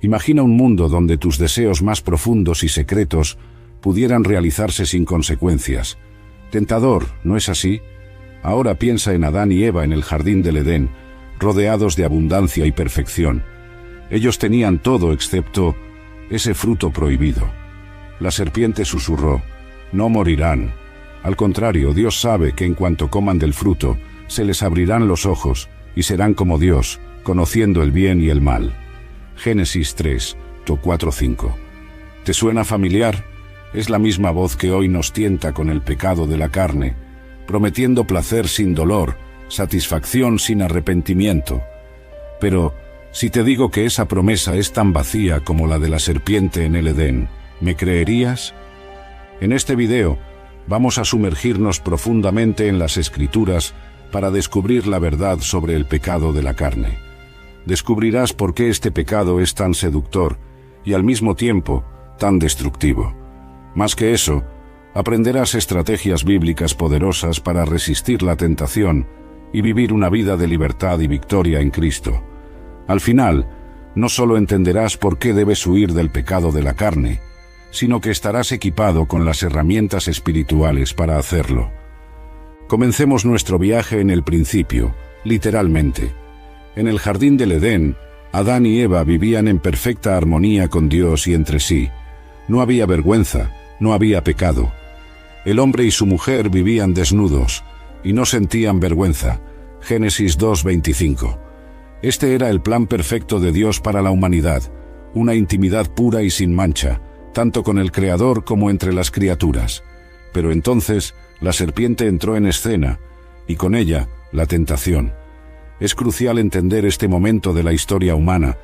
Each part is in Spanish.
Imagina un mundo donde tus deseos más profundos y secretos pudieran realizarse sin consecuencias. Tentador, ¿no es así? Ahora piensa en Adán y Eva en el jardín del Edén, rodeados de abundancia y perfección. Ellos tenían todo excepto ese fruto prohibido. La serpiente susurró: no morirán. Al contrario, Dios sabe que en cuanto coman del fruto, se les abrirán los ojos y serán como Dios, conociendo el bien y el mal. Génesis 3, 4-5. ¿Te suena familiar? Es la misma voz que hoy nos tienta con el pecado de la carne, prometiendo placer sin dolor, satisfacción sin arrepentimiento. Pero, si te digo que esa promesa es tan vacía como la de la serpiente en el Edén, ¿me creerías? En este video, vamos a sumergirnos profundamente en las Escrituras para descubrir la verdad sobre el pecado de la carne. Descubrirás por qué este pecado es tan seductor y al mismo tiempo tan destructivo. Más que eso, aprenderás estrategias bíblicas poderosas para resistir la tentación y vivir una vida de libertad y victoria en Cristo. Al final, no solo entenderás por qué debes huir del pecado de la carne, sino que estarás equipado con las herramientas espirituales para hacerlo. Comencemos nuestro viaje en el principio, literalmente. En el jardín del Edén, Adán y Eva vivían en perfecta armonía con Dios y entre sí. No había vergüenza, no había pecado. El hombre y su mujer vivían desnudos y no sentían vergüenza. Génesis 2:25. Este era el plan perfecto de Dios para la humanidad, una intimidad pura y sin mancha, tanto con el Creador como entre las criaturas. Pero entonces la serpiente entró en escena, y con ella la tentación. Es crucial entender este momento de la historia humana,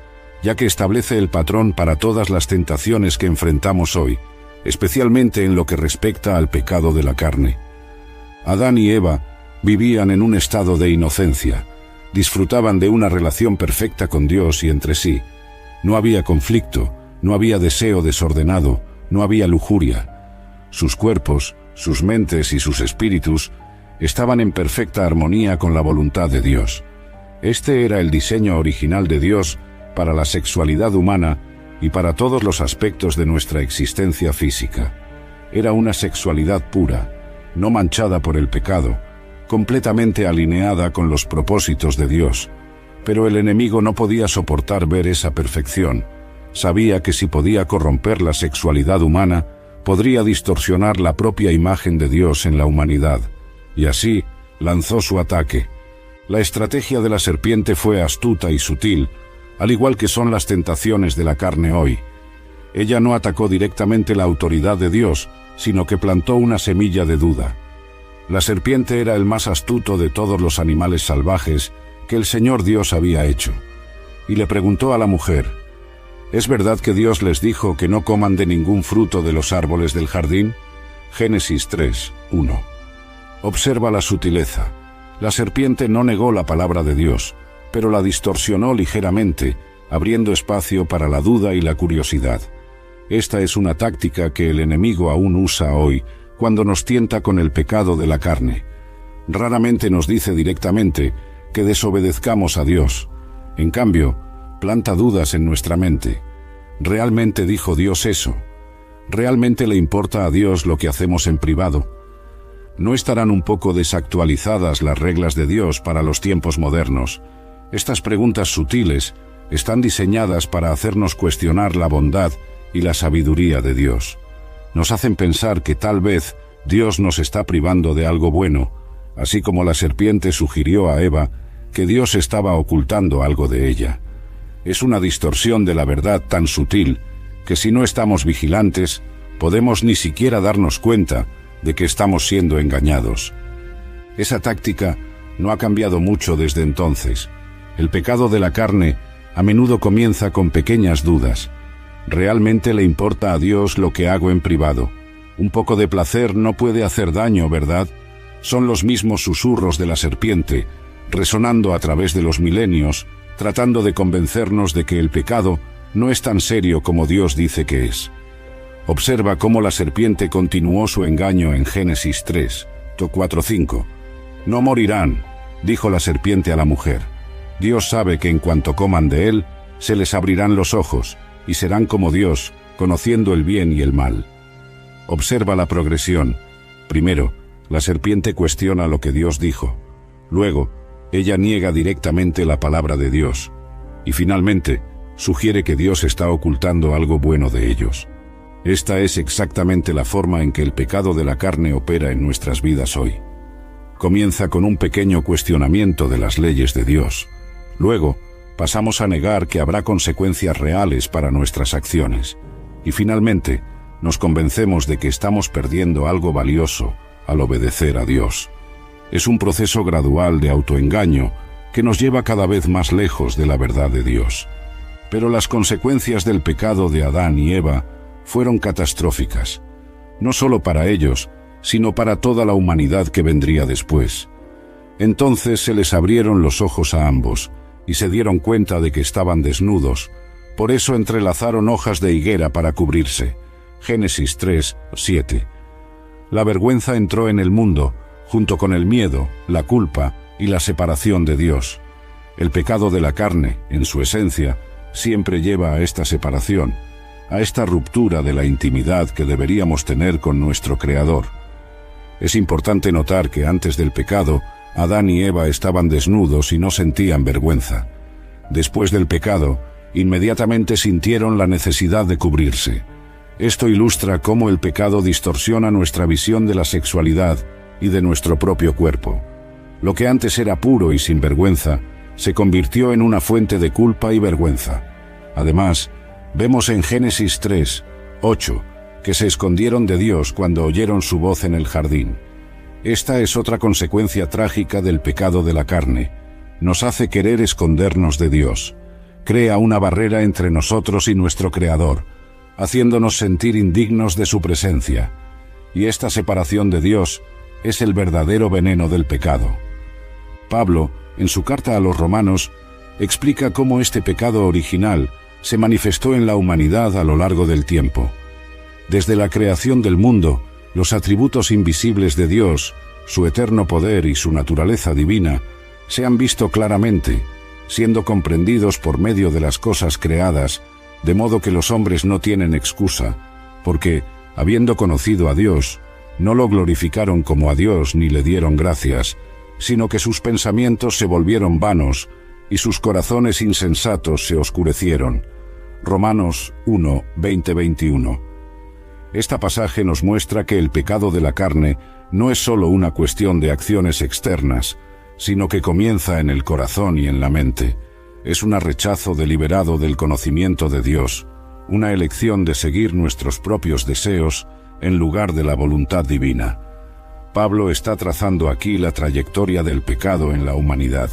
ya que establece el patrón para todas las tentaciones que enfrentamos hoy, especialmente en lo que respecta al pecado de la carne. Adán y Eva vivían en un estado de inocencia, disfrutaban de una relación perfecta con Dios y entre sí. No había conflicto, no había deseo desordenado, no había lujuria. Sus cuerpos, sus mentes y sus espíritus estaban en perfecta armonía con la voluntad de Dios. Este era el diseño original de Dios para la sexualidad humana y para todos los aspectos de nuestra existencia física. Era una sexualidad pura, no manchada por el pecado, completamente alineada con los propósitos de Dios. Pero el enemigo no podía soportar ver esa perfección. Sabía que si podía corromper la sexualidad humana, podría distorsionar la propia imagen de Dios en la humanidad. Y así lanzó su ataque. La estrategia de la serpiente fue astuta y sutil, al igual que son las tentaciones de la carne hoy. Ella no atacó directamente la autoridad de Dios, sino que plantó una semilla de duda. La serpiente era el más astuto de todos los animales salvajes que el Señor Dios había hecho. Y le preguntó a la mujer: ¿es verdad que Dios les dijo que no coman de ningún fruto de los árboles del jardín? Génesis 3:1. Observa la sutileza. La serpiente no negó la palabra de Dios, pero la distorsionó ligeramente, abriendo espacio para la duda y la curiosidad. Esta es una táctica que el enemigo aún usa hoy, cuando nos tienta con el pecado de la carne. Raramente nos dice directamente que desobedezcamos a Dios. En cambio, planta dudas en nuestra mente. ¿Realmente dijo Dios eso? ¿Realmente le importa a Dios lo que hacemos en privado? ¿No estarán un poco desactualizadas las reglas de Dios para los tiempos modernos? Estas preguntas sutiles están diseñadas para hacernos cuestionar la bondad y la sabiduría de Dios. Nos hacen pensar que tal vez Dios nos está privando de algo bueno, así como la serpiente sugirió a Eva que Dios estaba ocultando algo de ella. Es una distorsión de la verdad tan sutil que si no estamos vigilantes, podemos ni siquiera darnos cuenta de que estamos siendo engañados. Esa táctica no ha cambiado mucho desde entonces. El pecado de la carne a menudo comienza con pequeñas dudas. ¿Realmente le importa a Dios lo que hago en privado? Un poco de placer no puede hacer daño, ¿verdad? Son los mismos susurros de la serpiente, resonando a través de los milenios, tratando de convencernos de que el pecado no es tan serio como Dios dice que es. Observa cómo la serpiente continuó su engaño en Génesis 3, 4-5. No morirán, dijo la serpiente a la mujer. Dios sabe que en cuanto coman de él, se les abrirán los ojos y serán como Dios, conociendo el bien y el mal. Observa la progresión. Primero, la serpiente cuestiona lo que Dios dijo. Luego, ella niega directamente la palabra de Dios. Y finalmente, sugiere que Dios está ocultando algo bueno de ellos. Esta es exactamente la forma en que el pecado de la carne opera en nuestras vidas hoy. Comienza con un pequeño cuestionamiento de las leyes de Dios. Luego, pasamos a negar que habrá consecuencias reales para nuestras acciones. Y finalmente, nos convencemos de que estamos perdiendo algo valioso al obedecer a Dios. Es un proceso gradual de autoengaño que nos lleva cada vez más lejos de la verdad de Dios. Pero las consecuencias del pecado de Adán y Eva fueron catastróficas, no solo para ellos, sino para toda la humanidad que vendría después. Entonces se les abrieron los ojos a ambos, y se dieron cuenta de que estaban desnudos. Por eso entrelazaron hojas de higuera para cubrirse. Génesis 3:7. La vergüenza entró en el mundo, junto con el miedo, la culpa y la separación de Dios. El pecado de la carne, en su esencia, siempre lleva a esta separación, a esta ruptura de la intimidad que deberíamos tener con nuestro Creador. Es importante notar que antes del pecado, Adán y Eva estaban desnudos y no sentían vergüenza. Después del pecado, inmediatamente sintieron la necesidad de cubrirse. Esto ilustra cómo el pecado distorsiona nuestra visión de la sexualidad y de nuestro propio cuerpo. Lo que antes era puro y sin vergüenza, se convirtió en una fuente de culpa y vergüenza. Además, vemos en Génesis 3:8 que se escondieron de Dios cuando oyeron su voz en el jardín. Esta es otra consecuencia trágica del pecado de la carne. Nos hace querer escondernos de Dios. Crea una barrera entre nosotros y nuestro Creador, haciéndonos sentir indignos de su presencia. Y esta separación de Dios es el verdadero veneno del pecado. Pablo, en su carta a los Romanos, explica cómo este pecado original se manifestó en la humanidad a lo largo del tiempo. Desde la creación del mundo, los atributos invisibles de Dios, su eterno poder y su naturaleza divina, se han visto claramente, siendo comprendidos por medio de las cosas creadas, de modo que los hombres no tienen excusa, porque, habiendo conocido a Dios, no lo glorificaron como a Dios ni le dieron gracias, sino que sus pensamientos se volvieron vanos y sus corazones insensatos se oscurecieron. Romanos 1:20-21. Este pasaje nos muestra que el pecado de la carne no es solo una cuestión de acciones externas, sino que comienza en el corazón y en la mente. Es un rechazo deliberado del conocimiento de Dios, una elección de seguir nuestros propios deseos en lugar de la voluntad divina. Pablo está trazando aquí la trayectoria del pecado en la humanidad.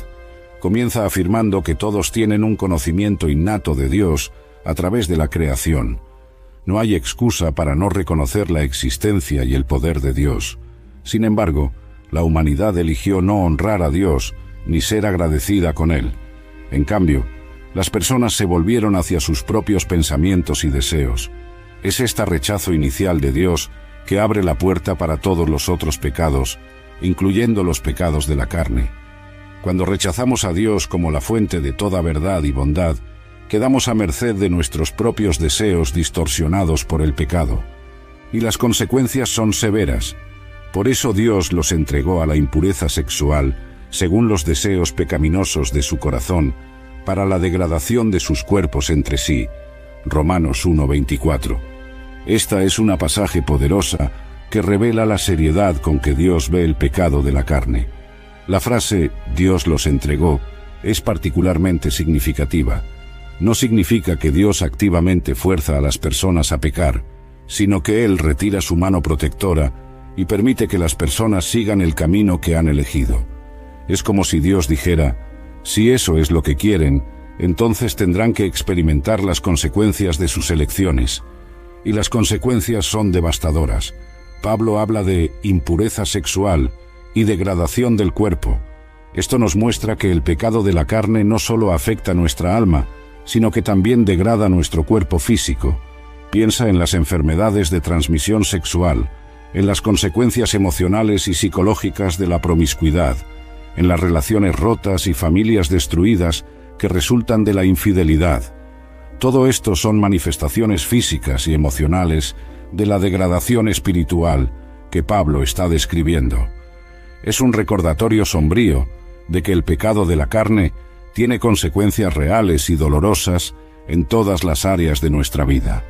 Comienza afirmando que todos tienen un conocimiento innato de Dios a través de la creación. No hay excusa para no reconocer la existencia y el poder de Dios. Sin embargo, la humanidad eligió no honrar a Dios ni ser agradecida con Él. En cambio, las personas se volvieron hacia sus propios pensamientos y deseos. Es este rechazo inicial de Dios que abre la puerta para todos los otros pecados, incluyendo los pecados de la carne. Cuando rechazamos a Dios como la fuente de toda verdad y bondad, quedamos a merced de nuestros propios deseos distorsionados por el pecado. Y las consecuencias son severas. Por eso Dios los entregó a la impureza sexual, según los deseos pecaminosos de su corazón, para la degradación de sus cuerpos entre sí. Romanos 1:24. Esta es una pasaje poderosa que revela la seriedad con que Dios ve el pecado de la carne. La frase «Dios los entregó» es particularmente significativa. No significa que Dios activamente fuerza a las personas a pecar, sino que Él retira su mano protectora y permite que las personas sigan el camino que han elegido. Es como si Dios dijera, si eso es lo que quieren, entonces tendrán que experimentar las consecuencias de sus elecciones. Y las consecuencias son devastadoras. Pablo habla de impureza sexual y degradación del cuerpo. Esto nos muestra que el pecado de la carne no solo afecta nuestra alma, sino que también degrada nuestro cuerpo físico. Piensa en las enfermedades de transmisión sexual, en las consecuencias emocionales y psicológicas de la promiscuidad, en las relaciones rotas y familias destruidas que resultan de la infidelidad. Todo esto son manifestaciones físicas y emocionales de la degradación espiritual que Pablo está describiendo. Es un recordatorio sombrío de que el pecado de la carne tiene consecuencias reales y dolorosas en todas las áreas de nuestra vida.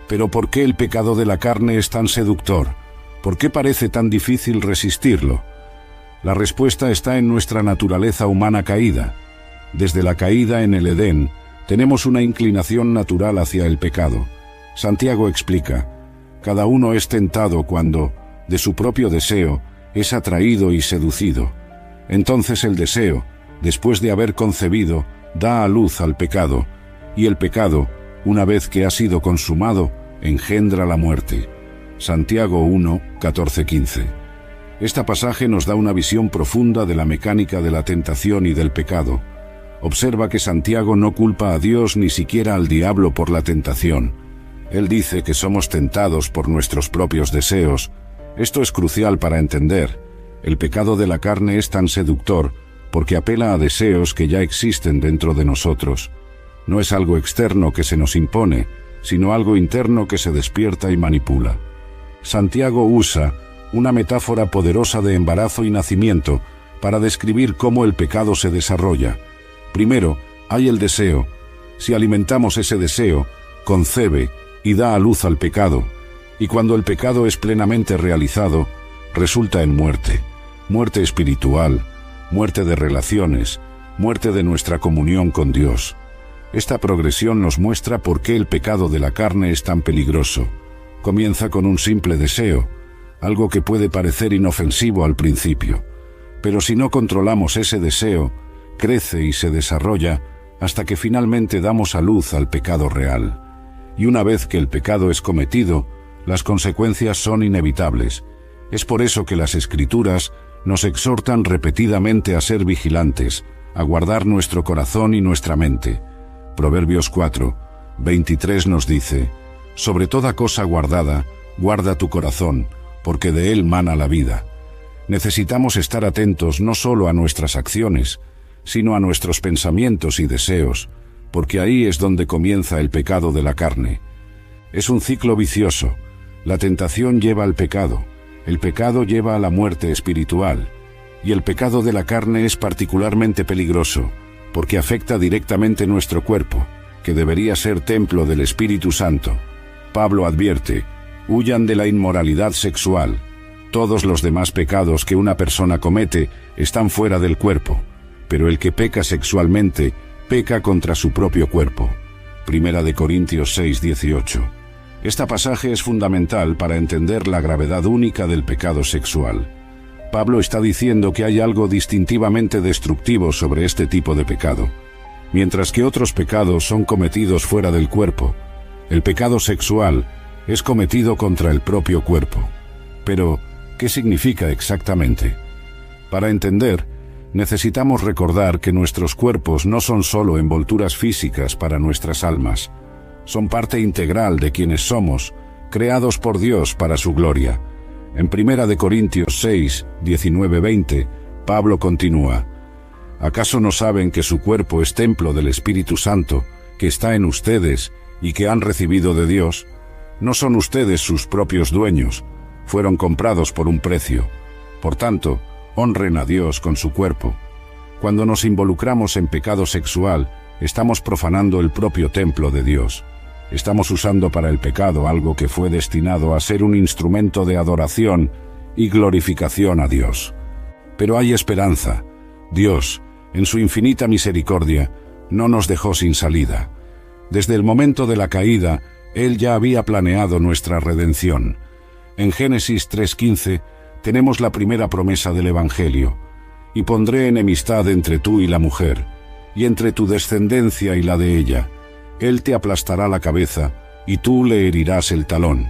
Pero ¿por qué el pecado de la carne es tan seductor? ¿Por qué parece tan difícil resistirlo? La respuesta está en nuestra naturaleza humana caída. Desde la caída en el Edén, tenemos una inclinación natural hacia el pecado. Santiago explica: cada uno es tentado cuando, de su propio deseo, es atraído y seducido. Entonces el deseo, después de haber concebido, da a luz al pecado, y el pecado, una vez que ha sido consumado, engendra la muerte. Santiago 1, 14-15. Este pasaje nos da una visión profunda de la mecánica de la tentación y del pecado. Observa que Santiago no culpa a Dios ni siquiera al diablo por la tentación. Él dice que somos tentados por nuestros propios deseos. Esto es crucial para entender. El pecado de la carne es tan seductor porque apela a deseos que ya existen dentro de nosotros. No es algo externo que se nos impone, sino algo interno que se despierta y manipula. Santiago usa una metáfora poderosa de embarazo y nacimiento para describir cómo el pecado se desarrolla. Primero, hay el deseo. Si alimentamos ese deseo, concebe y da a luz al pecado, y cuando el pecado es plenamente realizado, resulta en muerte. Muerte espiritual, muerte de relaciones, muerte de nuestra comunión con Dios. Esta progresión nos muestra por qué el pecado de la carne es tan peligroso. Comienza con un simple deseo, algo que puede parecer inofensivo al principio, pero si no controlamos ese deseo, crece y se desarrolla hasta que finalmente damos a luz al pecado real. Y una vez que el pecado es cometido, las consecuencias son inevitables. Es por eso que las Escrituras nos exhortan repetidamente a ser vigilantes, a guardar nuestro corazón y nuestra mente. Proverbios 4, 23 nos dice: sobre toda cosa guardada, guarda tu corazón, porque de él mana la vida. Necesitamos estar atentos no solo a nuestras acciones, sino a nuestros pensamientos y deseos, porque ahí es donde comienza el pecado de la carne. Es un ciclo vicioso. La tentación lleva al pecado, el pecado lleva a la muerte espiritual, y el pecado de la carne es particularmente peligroso, porque afecta directamente nuestro cuerpo, que debería ser templo del Espíritu Santo. Pablo advierte: huyan de la inmoralidad sexual. Todos los demás pecados que una persona comete están fuera del cuerpo, pero el que peca sexualmente, peca contra su propio cuerpo. Primera de Corintios 6, 18. Este pasaje es fundamental para entender la gravedad única del pecado sexual. Pablo está diciendo que hay algo distintivamente destructivo sobre este tipo de pecado. Mientras que otros pecados son cometidos fuera del cuerpo, el pecado sexual es cometido contra el propio cuerpo. Pero, ¿qué significa exactamente? Para entender, necesitamos recordar que nuestros cuerpos no son solo envolturas físicas para nuestras almas. Son parte integral de quienes somos, creados por Dios para su gloria. En 1 de Corintios 6, 19-20, Pablo continúa: ¿acaso no saben que su cuerpo es templo del Espíritu Santo, que está en ustedes y que han recibido de Dios? No son ustedes sus propios dueños, fueron comprados por un precio. Por tanto, honren a Dios con su cuerpo. Cuando nos involucramos en pecado sexual, estamos profanando el propio templo de Dios. Estamos usando para el pecado algo que fue destinado a ser un instrumento de adoración y glorificación a Dios. Pero hay esperanza. Dios, en su infinita misericordia, no nos dejó sin salida. Desde el momento de la caída, Él ya había planeado nuestra redención. En Génesis 3:15 tenemos la primera promesa del Evangelio: y pondré enemistad entre tú y la mujer, y entre tu descendencia y la de ella. Él te aplastará la cabeza, y tú le herirás el talón.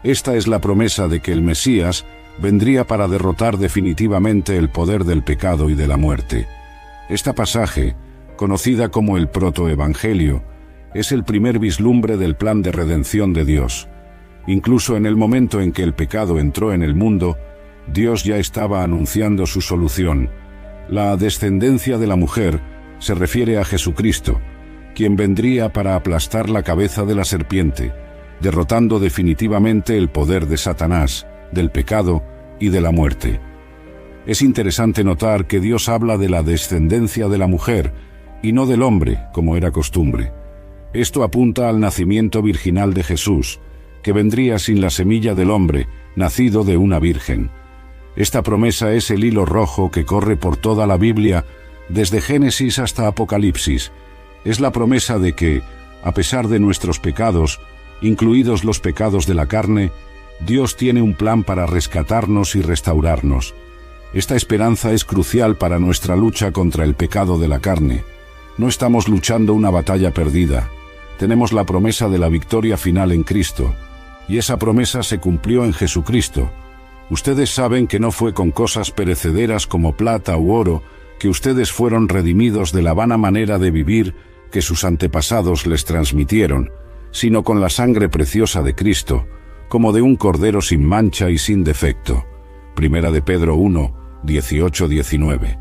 Esta es la promesa de que el Mesías vendría para derrotar definitivamente el poder del pecado y de la muerte. Este pasaje, conocida como el protoevangelio, es el primer vislumbre del plan de redención de Dios. Incluso en el momento en que el pecado entró en el mundo, Dios ya estaba anunciando su solución. La descendencia de la mujer se refiere a Jesucristo, quien vendría para aplastar la cabeza de la serpiente, derrotando definitivamente el poder de Satanás, del pecado y de la muerte. Es interesante notar que Dios habla de la descendencia de la mujer y no del hombre, como era costumbre. Esto apunta al nacimiento virginal de Jesús, que vendría sin la semilla del hombre, nacido de una virgen. Esta promesa es el hilo rojo que corre por toda la Biblia, desde Génesis hasta Apocalipsis. Es la promesa de que, a pesar de nuestros pecados, incluidos los pecados de la carne, Dios tiene un plan para rescatarnos y restaurarnos. Esta esperanza es crucial para nuestra lucha contra el pecado de la carne. No estamos luchando una batalla perdida. Tenemos la promesa de la victoria final en Cristo, y esa promesa se cumplió en Jesucristo. Ustedes saben que no fue con cosas perecederas como plata u oro que ustedes fueron redimidos de la vana manera de vivir que sus antepasados les transmitieron, sino con la sangre preciosa de Cristo, como de un cordero sin mancha y sin defecto. Primera de Pedro 1, 18-19.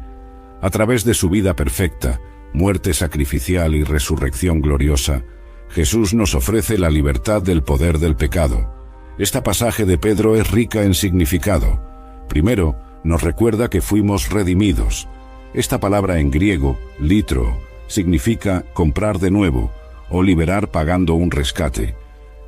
A través de su vida perfecta, muerte sacrificial y resurrección gloriosa, Jesús nos ofrece la libertad del poder del pecado. Esta pasaje de Pedro es rica en significado. Primero, nos recuerda que fuimos redimidos. Esta palabra en griego, litro, significa comprar de nuevo o liberar pagando un rescate.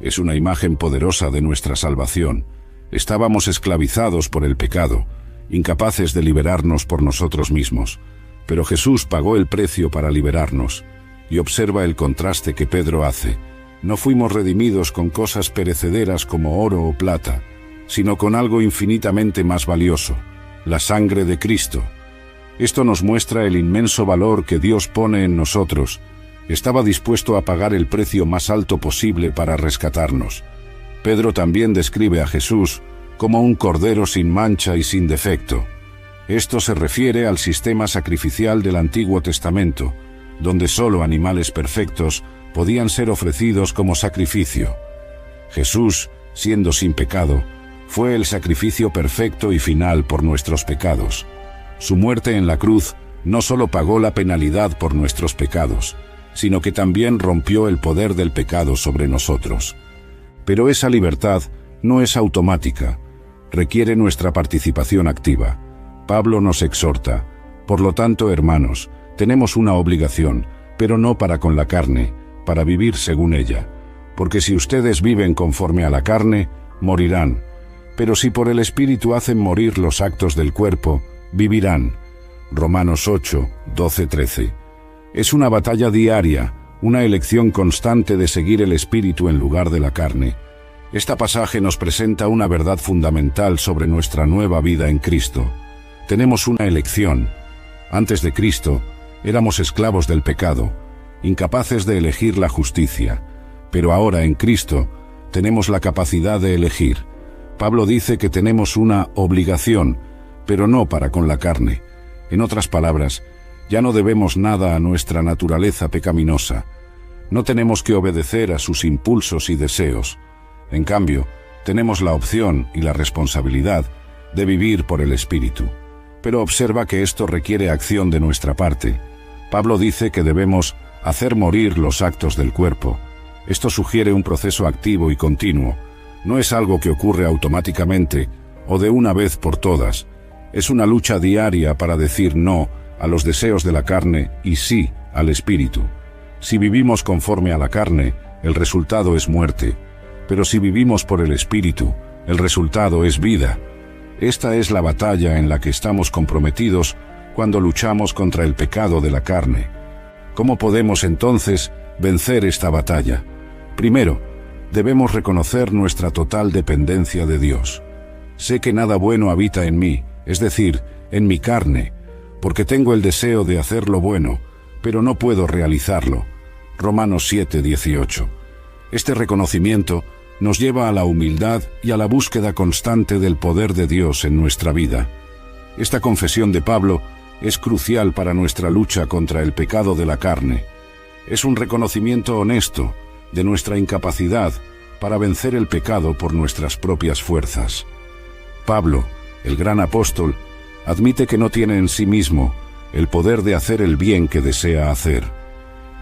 Es una imagen poderosa de nuestra salvación. Estábamos esclavizados por el pecado, incapaces de liberarnos por nosotros mismos. Pero Jesús pagó el precio para liberarnos. Y observa el contraste que Pedro hace. No fuimos redimidos con cosas perecederas como oro o plata, sino con algo infinitamente más valioso, la sangre de Cristo. Esto nos muestra el inmenso valor que Dios pone en nosotros. Estaba dispuesto a pagar el precio más alto posible para rescatarnos. Pedro también describe a Jesús como un cordero sin mancha y sin defecto. Esto se refiere al sistema sacrificial del Antiguo Testamento, donde solo animales perfectos podían ser ofrecidos como sacrificio. Jesús, siendo sin pecado, fue el sacrificio perfecto y final por nuestros pecados. Su muerte en la cruz no solo pagó la penalidad por nuestros pecados, sino que también rompió el poder del pecado sobre nosotros. Pero esa libertad no es automática, requiere nuestra participación activa. Pablo nos exhorta: por lo tanto, hermanos, tenemos una obligación, pero no para con la carne, para vivir según ella. Porque si ustedes viven conforme a la carne, morirán. Pero si por el Espíritu hacen morir los actos del cuerpo, vivirán. Romanos 8, 12-13. Es una batalla diaria, una elección constante de seguir el Espíritu en lugar de la carne. Este pasaje nos presenta una verdad fundamental sobre nuestra nueva vida en Cristo. Tenemos una elección. Antes de Cristo, éramos esclavos del pecado, incapaces de elegir la justicia, pero ahora en Cristo tenemos la capacidad de elegir. Pablo dice que tenemos una obligación, pero no para con la carne. En otras palabras, ya no debemos nada a nuestra naturaleza pecaminosa. No tenemos que obedecer a sus impulsos y deseos. En cambio, tenemos la opción y la responsabilidad de vivir por el Espíritu. Pero observa que esto requiere acción de nuestra parte. Pablo dice que debemos hacer morir los actos del cuerpo. Esto sugiere un proceso activo y continuo. No es algo que ocurre automáticamente o de una vez por todas. Es una lucha diaria para decir no a los deseos de la carne y sí al Espíritu. Si vivimos conforme a la carne, el resultado es muerte. Pero si vivimos por el Espíritu, el resultado es vida. Esta es la batalla en la que estamos comprometidos cuando luchamos contra el pecado de la carne. ¿Cómo podemos entonces vencer esta batalla? Primero, debemos reconocer nuestra total dependencia de Dios. Sé que nada bueno habita en mí, es decir, en mi carne, porque tengo el deseo de hacer lo bueno, pero no puedo realizarlo. Romanos 7:18. Este reconocimiento nos lleva a la humildad y a la búsqueda constante del poder de Dios en nuestra vida. Esta confesión de Pablo es crucial para nuestra lucha contra el pecado de la carne. Es un reconocimiento honesto de nuestra incapacidad para vencer el pecado por nuestras propias fuerzas. Pablo, el gran apóstol, admite que no tiene en sí mismo el poder de hacer el bien que desea hacer.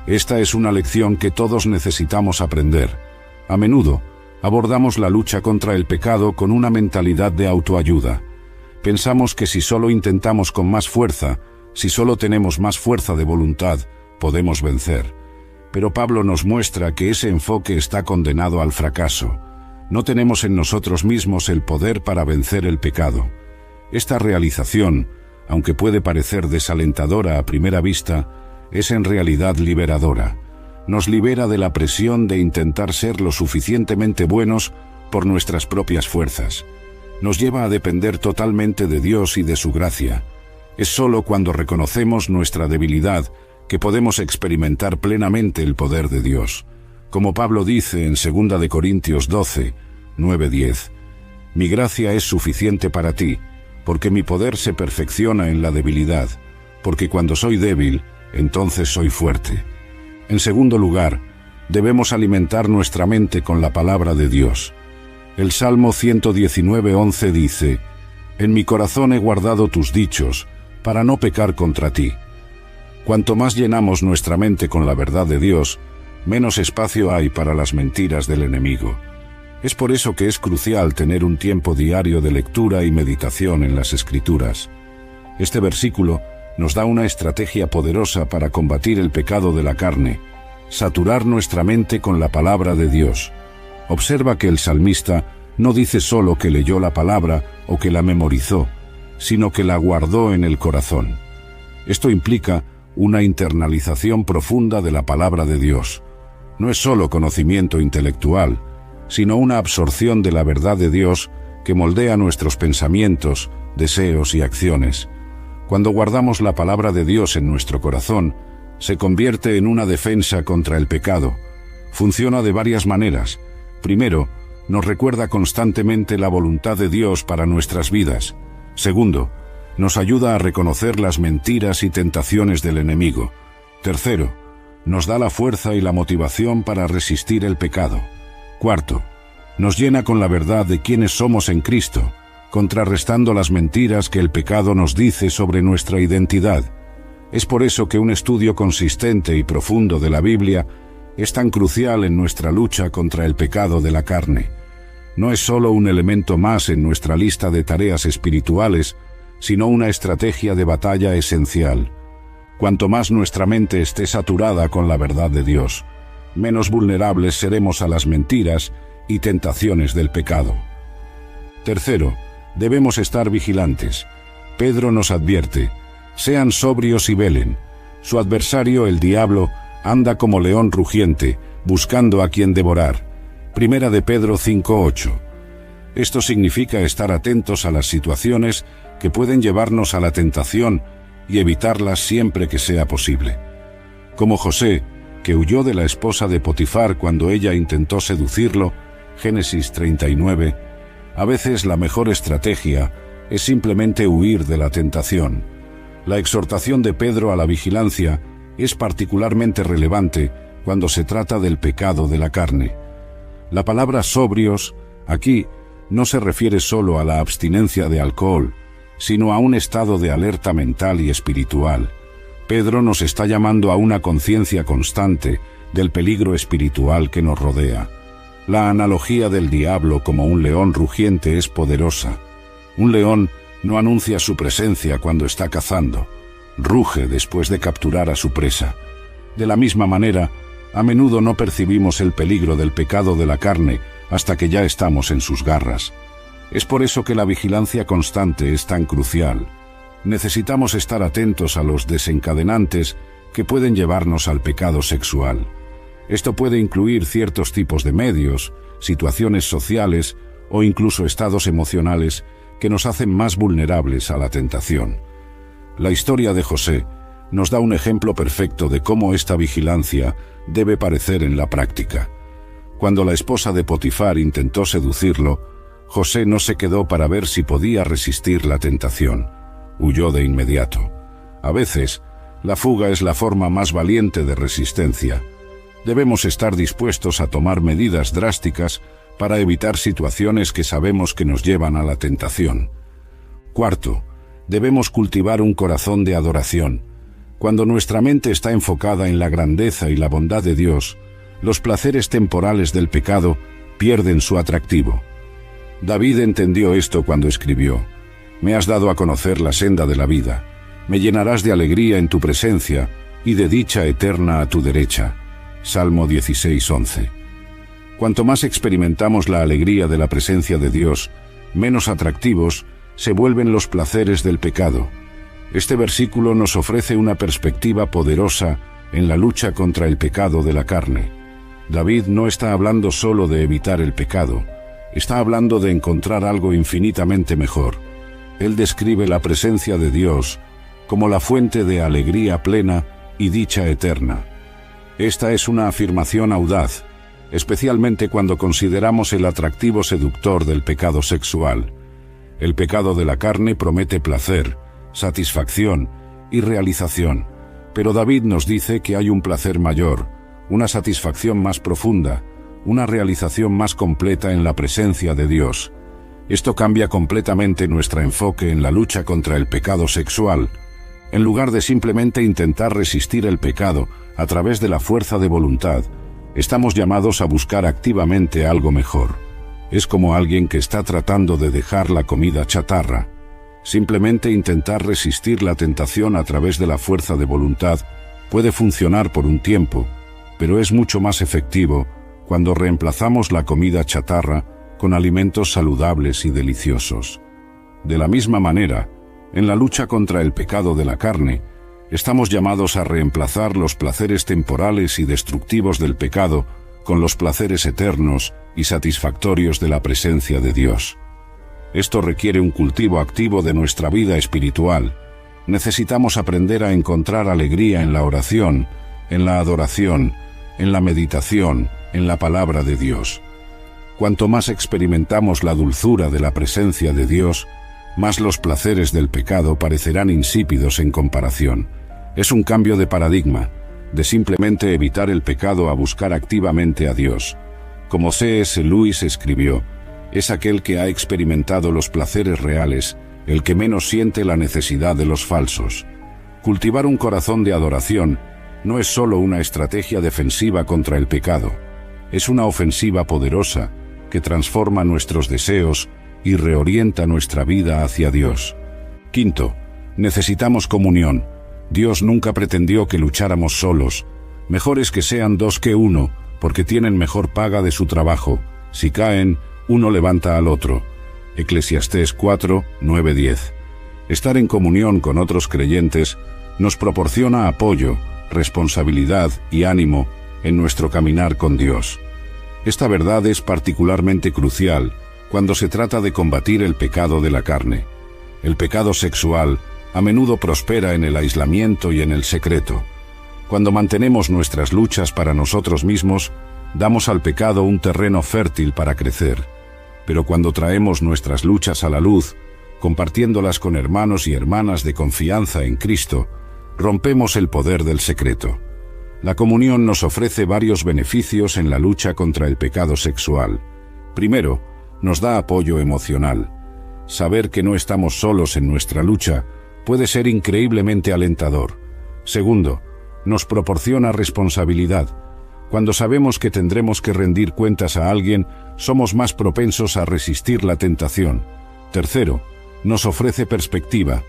Esta es una lección que todos necesitamos aprender. A menudo, abordamos la lucha contra el pecado con una mentalidad de autoayuda. Pensamos que si solo intentamos con más fuerza, si solo tenemos más fuerza de voluntad, podemos vencer. Pero Pablo nos muestra que ese enfoque está condenado al fracaso. No tenemos en nosotros mismos el poder para vencer el pecado. Esta realización, aunque puede parecer desalentadora a primera vista, es en realidad liberadora. Nos libera de la presión de intentar ser lo suficientemente buenos por nuestras propias fuerzas. Nos lleva a depender totalmente de Dios y de su gracia. Es solo cuando reconocemos nuestra debilidad que podemos experimentar plenamente el poder de Dios. Como Pablo dice en 2 de Corintios 12, 9-10, «Mi gracia es suficiente para ti, porque mi poder se perfecciona en la debilidad, porque cuando soy débil, entonces soy fuerte». En segundo lugar, debemos alimentar nuestra mente con la palabra de Dios. El Salmo 119:11 dice, «En mi corazón he guardado tus dichos, para no pecar contra ti». Cuanto más llenamos nuestra mente con la verdad de Dios, menos espacio hay para las mentiras del enemigo. Es por eso que es crucial tener un tiempo diario de lectura y meditación en las Escrituras. Este versículo nos da una estrategia poderosa para combatir el pecado de la carne: saturar nuestra mente con la palabra de Dios. Observa que el salmista no dice solo que leyó la palabra o que la memorizó, sino que la guardó en el corazón. Esto implica una internalización profunda de la palabra de Dios. No es solo conocimiento intelectual, sino una absorción de la verdad de Dios que moldea nuestros pensamientos, deseos y acciones. Cuando guardamos la palabra de Dios en nuestro corazón, se convierte en una defensa contra el pecado. Funciona de varias maneras. Primero, nos recuerda constantemente la voluntad de Dios para nuestras vidas. Segundo, nos ayuda a reconocer las mentiras y tentaciones del enemigo. Tercero, nos da la fuerza y la motivación para resistir el pecado. Cuarto, nos llena con la verdad de quiénes somos en Cristo, contrarrestando las mentiras que el pecado nos dice sobre nuestra identidad. Es por eso que un estudio consistente y profundo de la Biblia es tan crucial en nuestra lucha contra el pecado de la carne. No es solo un elemento más en nuestra lista de tareas espirituales, sino una estrategia de batalla esencial. Cuanto más nuestra mente esté saturada con la verdad de Dios, menos vulnerables seremos a las mentiras y tentaciones del pecado. Tercero, debemos estar vigilantes. Pedro nos advierte: sean sobrios y velen. Su adversario, el diablo, anda como león rugiente, buscando a quien devorar. Primera de Pedro 5:8. Esto significa estar atentos a las situaciones que pueden llevarnos a la tentación y evitarlas siempre que sea posible. Como José, que huyó de la esposa de Potifar cuando ella intentó seducirlo, Génesis 39, a veces la mejor estrategia es simplemente huir de la tentación. La exhortación de Pedro a la vigilancia es particularmente relevante cuando se trata del pecado de la carne. La palabra sobrios aquí no se refiere solo a la abstinencia de alcohol, sino a un estado de alerta mental y espiritual. Pedro nos está llamando a una conciencia constante del peligro espiritual que nos rodea. La analogía del diablo como un león rugiente es poderosa. Un león no anuncia su presencia cuando está cazando. Ruge después de capturar a su presa. De la misma manera, a menudo no percibimos el peligro del pecado de la carne hasta que ya estamos en sus garras. Es por eso que la vigilancia constante es tan crucial. Necesitamos estar atentos a los desencadenantes que pueden llevarnos al pecado sexual. Esto puede incluir ciertos tipos de medios, situaciones sociales o incluso estados emocionales que nos hacen más vulnerables a la tentación. La historia de José nos da un ejemplo perfecto de cómo esta vigilancia debe parecer en la práctica. Cuando la esposa de Potifar intentó seducirlo, José no se quedó para ver si podía resistir la tentación. Huyó de inmediato. A veces, la fuga es la forma más valiente de resistencia. Debemos estar dispuestos a tomar medidas drásticas para evitar situaciones que sabemos que nos llevan a la tentación. Cuarto, debemos cultivar un corazón de adoración. Cuando nuestra mente está enfocada en la grandeza y la bondad de Dios, los placeres temporales del pecado pierden su atractivo. David entendió esto cuando escribió: «Me has dado a conocer la senda de la vida, me llenarás de alegría en tu presencia y de dicha eterna a tu derecha». Salmo 16:11. Cuanto más experimentamos la alegría de la presencia de Dios, menos atractivos se vuelven los placeres del pecado. Este versículo nos ofrece una perspectiva poderosa en la lucha contra el pecado de la carne. David no está hablando solo de evitar el pecado, está hablando de encontrar algo infinitamente mejor. Él describe la presencia de Dios como la fuente de alegría plena y dicha eterna. Esta es una afirmación audaz, especialmente cuando consideramos el atractivo seductor del pecado sexual. El pecado de la carne promete placer, satisfacción y realización, pero David nos dice que hay un placer mayor, una satisfacción más profunda, una realización más completa en la presencia de Dios. Esto cambia completamente nuestro enfoque en la lucha contra el pecado sexual. En lugar de simplemente intentar resistir el pecado a través de la fuerza de voluntad, estamos llamados a buscar activamente algo mejor. Es como alguien que está tratando de dejar la comida chatarra. Simplemente intentar resistir la tentación a través de la fuerza de voluntad puede funcionar por un tiempo, pero es mucho más efectivo cuando reemplazamos la comida chatarra con alimentos saludables y deliciosos. De la misma manera, en la lucha contra el pecado de la carne, estamos llamados a reemplazar los placeres temporales y destructivos del pecado con los placeres eternos y satisfactorios de la presencia de Dios. Esto requiere un cultivo activo de nuestra vida espiritual. Necesitamos aprender a encontrar alegría en la oración, en la adoración, en la meditación, en la palabra de Dios. Cuanto más experimentamos la dulzura de la presencia de Dios, más los placeres del pecado parecerán insípidos en comparación. Es un cambio de paradigma, de simplemente evitar el pecado a buscar activamente a Dios. Como C.S. Lewis escribió, es aquel que ha experimentado los placeres reales, el que menos siente la necesidad de los falsos. Cultivar un corazón de adoración no es solo una estrategia defensiva contra el pecado, es una ofensiva poderosa que transforma nuestros deseos y reorienta nuestra vida hacia Dios. Quinto, necesitamos comunión. Dios nunca pretendió que lucháramos solos. Mejor es que sean dos que uno, porque tienen mejor paga de su trabajo. Si caen, uno levanta al otro. Eclesiastés 4, 9, 10. Estar en comunión con otros creyentes nos proporciona apoyo, responsabilidad y ánimo en nuestro caminar con Dios. Esta verdad es particularmente crucial cuando se trata de combatir el pecado de la carne. El pecado sexual a menudo prospera en el aislamiento y en el secreto. Cuando mantenemos nuestras luchas para nosotros mismos, damos al pecado un terreno fértil para crecer. Pero cuando traemos nuestras luchas a la luz, compartiéndolas con hermanos y hermanas de confianza en Cristo, rompemos el poder del secreto. La comunión nos ofrece varios beneficios en la lucha contra el pecado sexual. Primero, nos da apoyo emocional. Saber que no estamos solos en nuestra lucha puede ser increíblemente alentador. Segundo, nos proporciona responsabilidad. Cuando sabemos que tendremos que rendir cuentas a alguien, somos más propensos a resistir la tentación. Tercero, nos ofrece perspectiva.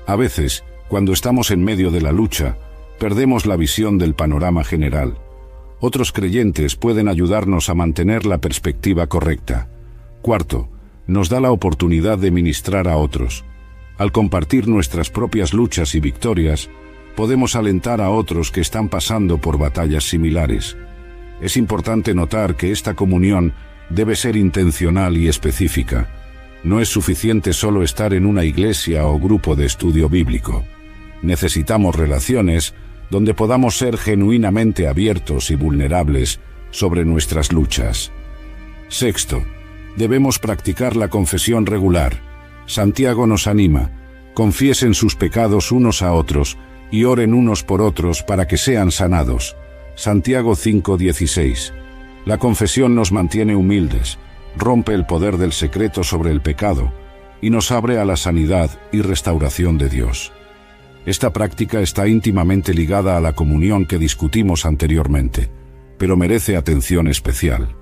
A veces, cuando estamos en medio de la lucha, perdemos la visión del panorama general. Otros creyentes pueden ayudarnos a mantener la perspectiva correcta. Cuarto, nos da la oportunidad de ministrar a otros. Al compartir nuestras propias luchas y victorias, podemos alentar a otros que están pasando por batallas similares. Es importante notar que esta comunión debe ser intencional y específica. No es suficiente solo estar en una iglesia o grupo de estudio bíblico. Necesitamos relaciones donde podamos ser genuinamente abiertos y vulnerables sobre nuestras luchas. Sexto, debemos practicar la confesión regular. Santiago nos anima: confiesen sus pecados unos a otros y oren unos por otros para que sean sanados. Santiago 5:16. La confesión nos mantiene humildes, rompe el poder del secreto sobre el pecado y nos abre a la sanidad y restauración de Dios. Esta práctica está íntimamente ligada a la comunión que discutimos anteriormente, pero merece atención especial.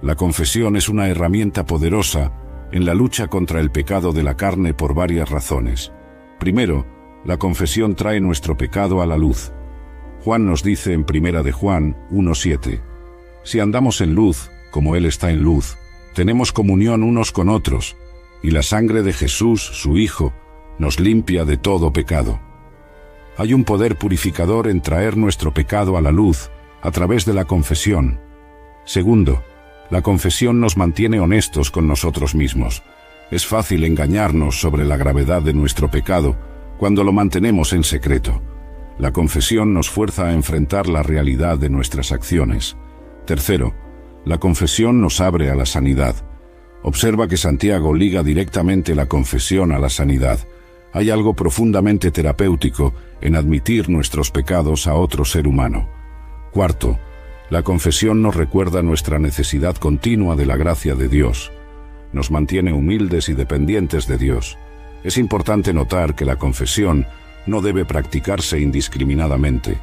La confesión es una herramienta poderosa en la lucha contra el pecado de la carne por varias razones. Primero, la confesión trae nuestro pecado a la luz. Juan nos dice en 1 de Juan 1:7, si andamos en luz, como Él está en luz, tenemos comunión unos con otros, y la sangre de Jesús, su Hijo, nos limpia de todo pecado. Hay un poder purificador en traer nuestro pecado a la luz a través de la confesión. Segundo, la confesión nos mantiene honestos con nosotros mismos. Es fácil engañarnos sobre la gravedad de nuestro pecado cuando lo mantenemos en secreto. La confesión nos fuerza a enfrentar la realidad de nuestras acciones. Tercero, la confesión nos abre a la sanidad. Observa que Santiago liga directamente la confesión a la sanidad. Hay algo profundamente terapéutico en admitir nuestros pecados a otro ser humano. Cuarto, la confesión nos recuerda nuestra necesidad continua de la gracia de Dios. Nos mantiene humildes y dependientes de Dios. Es importante notar que la confesión no debe practicarse indiscriminadamente.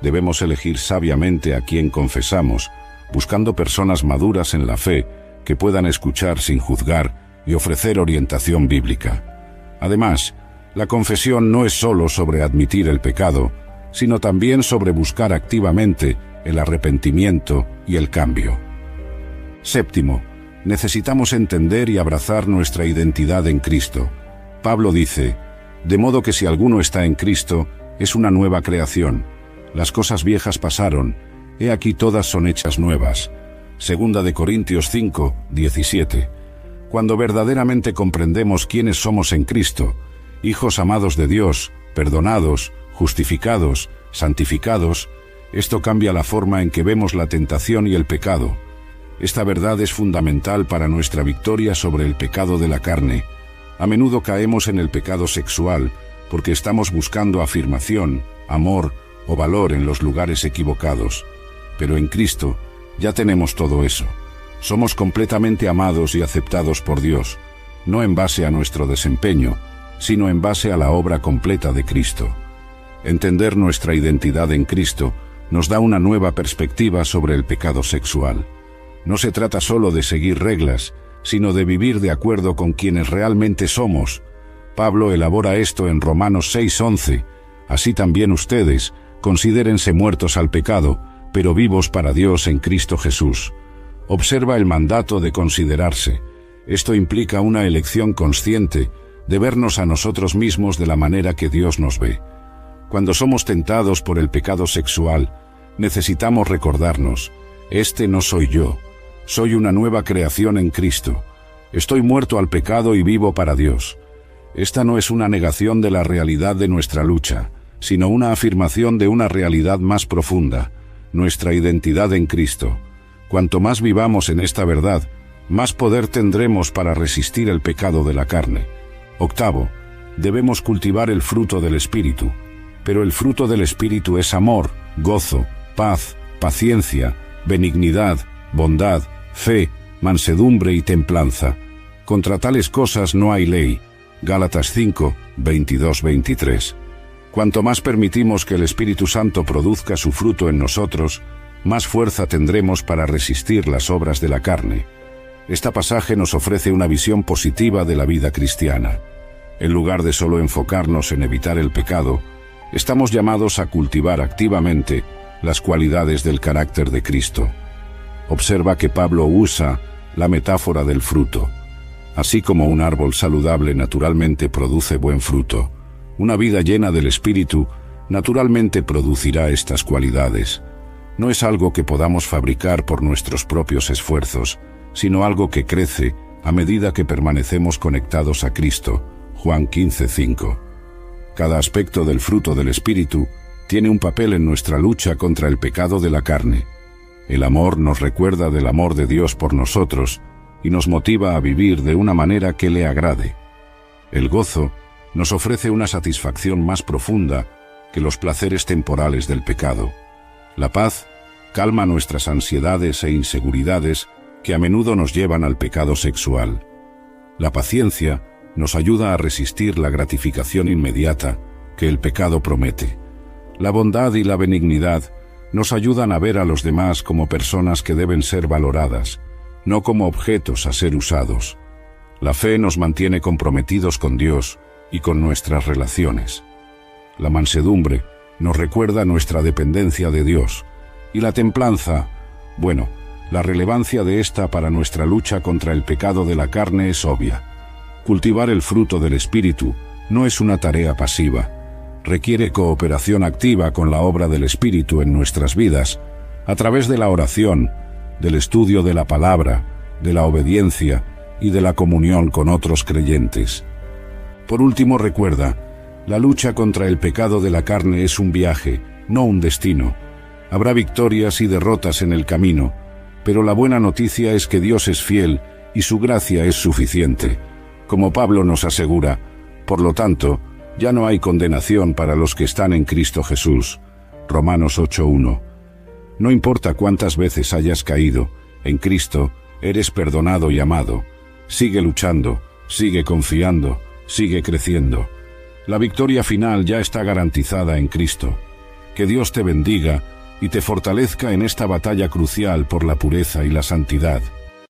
Debemos elegir sabiamente a quién confesamos, buscando personas maduras en la fe que puedan escuchar sin juzgar y ofrecer orientación bíblica. Además, la confesión no es solo sobre admitir el pecado, sino también sobre buscar activamente el arrepentimiento y el cambio. Séptimo, necesitamos entender y abrazar nuestra identidad en Cristo. Pablo dice, de modo que si alguno está en Cristo, es una nueva creación. Las cosas viejas pasaron, he aquí todas son hechas nuevas. 2 de Corintios 5:17. Cuando verdaderamente comprendemos quiénes somos en Cristo, hijos amados de Dios, perdonados, justificados, santificados, esto cambia la forma en que vemos la tentación y el pecado. Esta verdad es fundamental para nuestra victoria sobre el pecado de la carne. A menudo caemos en el pecado sexual porque estamos buscando afirmación, amor o valor en los lugares equivocados. Pero en Cristo ya tenemos todo eso. Somos completamente amados y aceptados por Dios, no en base a nuestro desempeño, sino en base a la obra completa de Cristo. Entender nuestra identidad en Cristo nos da una nueva perspectiva sobre el pecado sexual. No se trata solo de seguir reglas, sino de vivir de acuerdo con quienes realmente somos. Pablo elabora esto en Romanos 6:11. Así también ustedes, considérense muertos al pecado, pero vivos para Dios en Cristo Jesús. Observa el mandato de considerarse. Esto implica una elección consciente de vernos a nosotros mismos de la manera que Dios nos ve. Cuando somos tentados por el pecado sexual, necesitamos recordarnos, este no soy yo, soy una nueva creación en Cristo. Estoy muerto al pecado y vivo para Dios. Esta no es una negación de la realidad de nuestra lucha, sino una afirmación de una realidad más profunda, nuestra identidad en Cristo. Cuanto más vivamos en esta verdad, más poder tendremos para resistir el pecado de la carne. Octavo, debemos cultivar el fruto del Espíritu, pero el fruto del Espíritu es amor, gozo, paz, paciencia, benignidad, bondad, fe, mansedumbre y templanza. Contra tales cosas no hay ley. Gálatas 5:22-23. Cuanto más permitimos que el Espíritu Santo produzca su fruto en nosotros, más fuerza tendremos para resistir las obras de la carne. Este pasaje nos ofrece una visión positiva de la vida cristiana. En lugar de solo enfocarnos en evitar el pecado, estamos llamados a cultivar activamente las cualidades del carácter de Cristo. Observa que Pablo usa la metáfora del fruto. Así como un árbol saludable naturalmente produce buen fruto, una vida llena del Espíritu naturalmente producirá estas cualidades. No es algo que podamos fabricar por nuestros propios esfuerzos, sino algo que crece a medida que permanecemos conectados a Cristo. Juan 15:5. Cada aspecto del fruto del Espíritu tiene un papel en nuestra lucha contra el pecado de la carne. El amor nos recuerda del amor de Dios por nosotros y nos motiva a vivir de una manera que le agrade. El gozo nos ofrece una satisfacción más profunda que los placeres temporales del pecado. La paz calma nuestras ansiedades e inseguridades que a menudo nos llevan al pecado sexual. La paciencia nos ayuda a resistir la gratificación inmediata que el pecado promete. La bondad y la benignidad nos ayudan a ver a los demás como personas que deben ser valoradas, no como objetos a ser usados. La fe nos mantiene comprometidos con Dios y con nuestras relaciones. La mansedumbre nos recuerda nuestra dependencia de Dios, y la templanza, la relevancia de esta para nuestra lucha contra el pecado de la carne es obvia. Cultivar el fruto del Espíritu no es una tarea pasiva. Requiere cooperación activa con la obra del Espíritu en nuestras vidas, a través de la oración, del estudio de la palabra, de la obediencia y de la comunión con otros creyentes. Por último, recuerda, la lucha contra el pecado de la carne es un viaje, no un destino. Habrá victorias y derrotas en el camino, pero la buena noticia es que Dios es fiel y su gracia es suficiente. Como Pablo nos asegura, por lo tanto, ya no hay condenación para los que están en Cristo Jesús. Romanos 8:1. No importa cuántas veces hayas caído, en Cristo eres perdonado y amado. Sigue luchando, sigue confiando, sigue creciendo. La victoria final ya está garantizada en Cristo. Que Dios te bendiga y te fortalezca en esta batalla crucial por la pureza y la santidad.